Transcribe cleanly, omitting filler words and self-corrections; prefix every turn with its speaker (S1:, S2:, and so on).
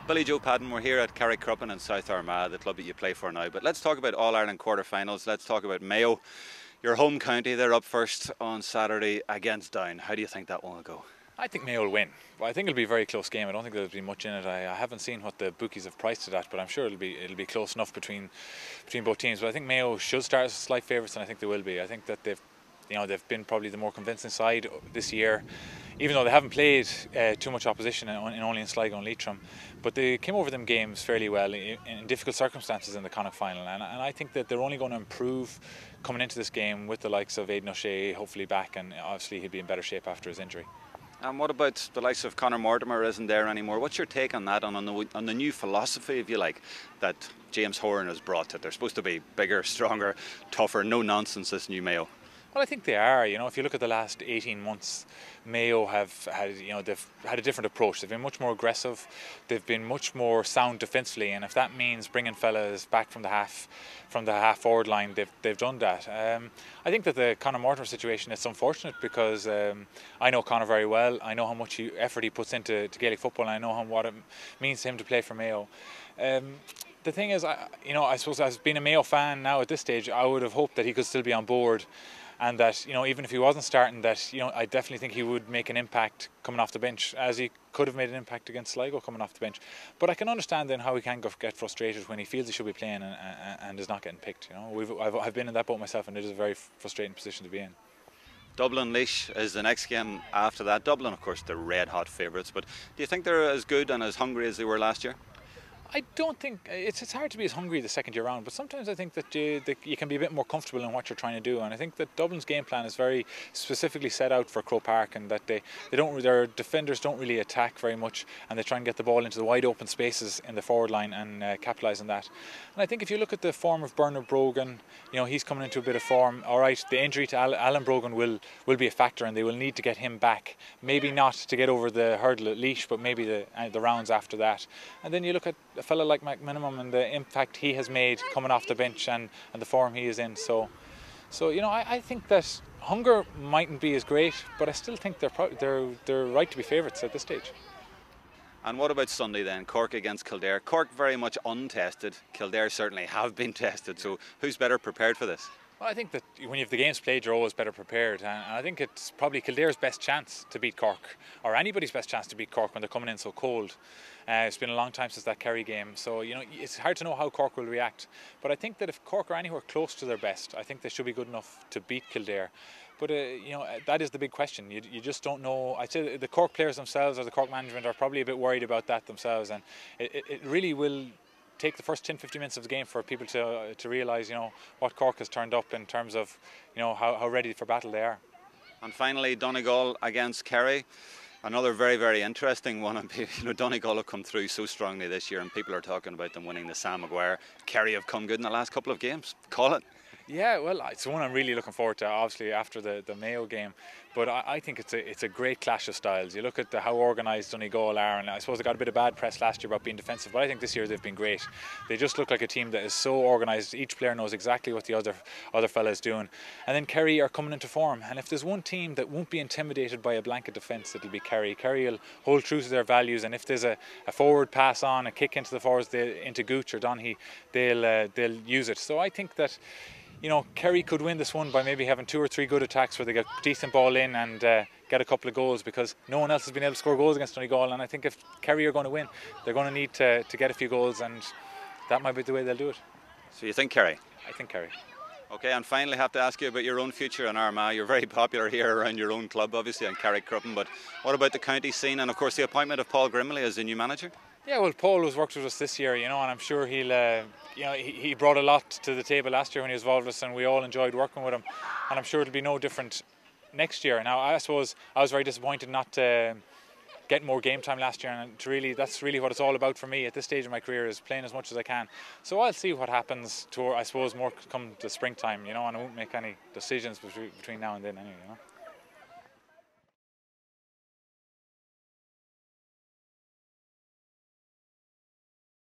S1: Billie Joe Padden, we're here at Kerry and Cork in South Armagh, the club that you play for now. But let's talk about All-Ireland quarter-finals. Let's talk about Mayo, your home county. They're up first on Saturday against Down. How do you think that one will go?
S2: I think Mayo will win. Well, I think it'll be a very close game. I don't think there'll be much in it. I haven't seen what the bookies have priced it at, but I'm sure it'll be close enough between both teams. But I think Mayo should start as slight favourites, and I think they will be. I think that they've been probably the more convincing side this year, even though they haven't played too much opposition only in Sligo and Leitrim. But they came over them games fairly well in difficult circumstances in the Connacht final, and I think that they're only going to improve coming into this game with the likes of Aidan O'Shea hopefully back, and obviously he'll be in better shape after his injury.
S1: And what about the likes of Conor Mortimer isn't there anymore? What's your take on that, on the new philosophy, if you like, that James Horan has brought to it? They're supposed to be bigger, stronger, tougher, no nonsense, this new Mayo.
S2: Well, I think they are. If you look at the last 18 months, Mayo they've had a different approach. They've been much more aggressive. They've been much more sound defensively, and if that means bringing fellas back from the half forward line, they've done that. I think that the Conor Mortimer situation is unfortunate because I know Conor very well. I know how much effort he puts into Gaelic football, and I know what it means to him to play for Mayo. The thing is, I suppose as being a Mayo fan now at this stage, I would have hoped that he could still be on board, and that even if he wasn't starting, that I definitely think he would make an impact coming off the bench, as he could have made an impact against Sligo coming off the bench. But I can understand then how he can get frustrated when he feels he should be playing and is not getting picked. I've been in that boat myself, and it is a very frustrating position to be in.
S1: Dublin Laois is the next game after that. Dublin, of course, they're red hot favourites, but do you think they're as good and as hungry as they were last year?
S2: I don't think it's hard to be as hungry the second year round, but sometimes I think that you can be a bit more comfortable in what you're trying to do, and I think that Dublin's game plan is very specifically set out for Croke Park, and that their defenders don't really attack very much, and they try and get the ball into the wide open spaces in the forward line and capitalise on that. And I think if you look at the form of Bernard Brogan, he's coming into a bit of form. All right, the injury to Alan Brogan will be a factor, and they will need to get him back. Maybe not to get over the hurdle at Laois, but maybe the rounds after that. And then you look at a fella like McMinimum and the impact he has made coming off the bench and the form he is in. So I think that hunger mightn't be as great, but I still think they're right to be favourites at this stage.
S1: And what about Sunday then? Cork against Kildare. Cork very much untested. Kildare certainly have been tested. So who's better prepared for this?
S2: Well, I think that when you have the games played, you're always better prepared, and I think it's probably Kildare's best chance to beat Cork, or anybody's best chance to beat Cork when they're coming in so cold. It's been a long time since that Kerry game, so it's hard to know how Cork will react. But I think that if Cork are anywhere close to their best, I think they should be good enough to beat Kildare. But that is the big question. You just don't know. I'd say the Cork players themselves or the Cork management are probably a bit worried about that themselves, and it really will take the first 10-15 minutes of the game for people to realise what Cork has turned up in terms of how ready for battle they are.
S1: And finally, Donegal against Kerry, another very, very interesting one. Donegal have come through so strongly this year, and people are talking about them winning the Sam Maguire. Kerry have come good in the last couple of games. Call it.
S2: Yeah, well, it's one I'm really looking forward to, obviously, after the Mayo game. But I think it's a great clash of styles. You look at how organised Donegal are, and I suppose they got a bit of bad press last year about being defensive, but I think this year they've been great. They just look like a team that is so organised. Each player knows exactly what the other fella is doing. And then Kerry are coming into form. And if there's one team that won't be intimidated by a blanket defence, it'll be Kerry. Kerry will hold true to their values, and if there's a forward pass on, a kick into the forwards, into Gooch or Donaghy, they'll use it. So I think that Kerry could win this one by maybe having 2 or 3 good attacks where they get decent ball in and get a couple of goals, because no one else has been able to score goals against Donegal, and I think if Kerry are going to win, they're going to need to get a few goals, and that might be the way they'll do it.
S1: So you think Kerry?
S2: I think Kerry.
S1: Okay, and finally I have to ask you about your own future in Armagh. You're very popular here around your own club, obviously, and Kerry Cruppen, but what about the county scene and of course the appointment of Paul Grimley as the new manager?
S2: Yeah, well, Paul has worked with us this year, and I'm sure he brought a lot to the table last year when he was involved with us, and we all enjoyed working with him, and I'm sure it'll be no different next year. Now, I suppose I was very disappointed not to get more game time last year, and that's really what it's all about for me at this stage of my career, is playing as much as I can. So I'll see what happens I suppose more come the springtime, and I won't make any decisions between now and then anyway.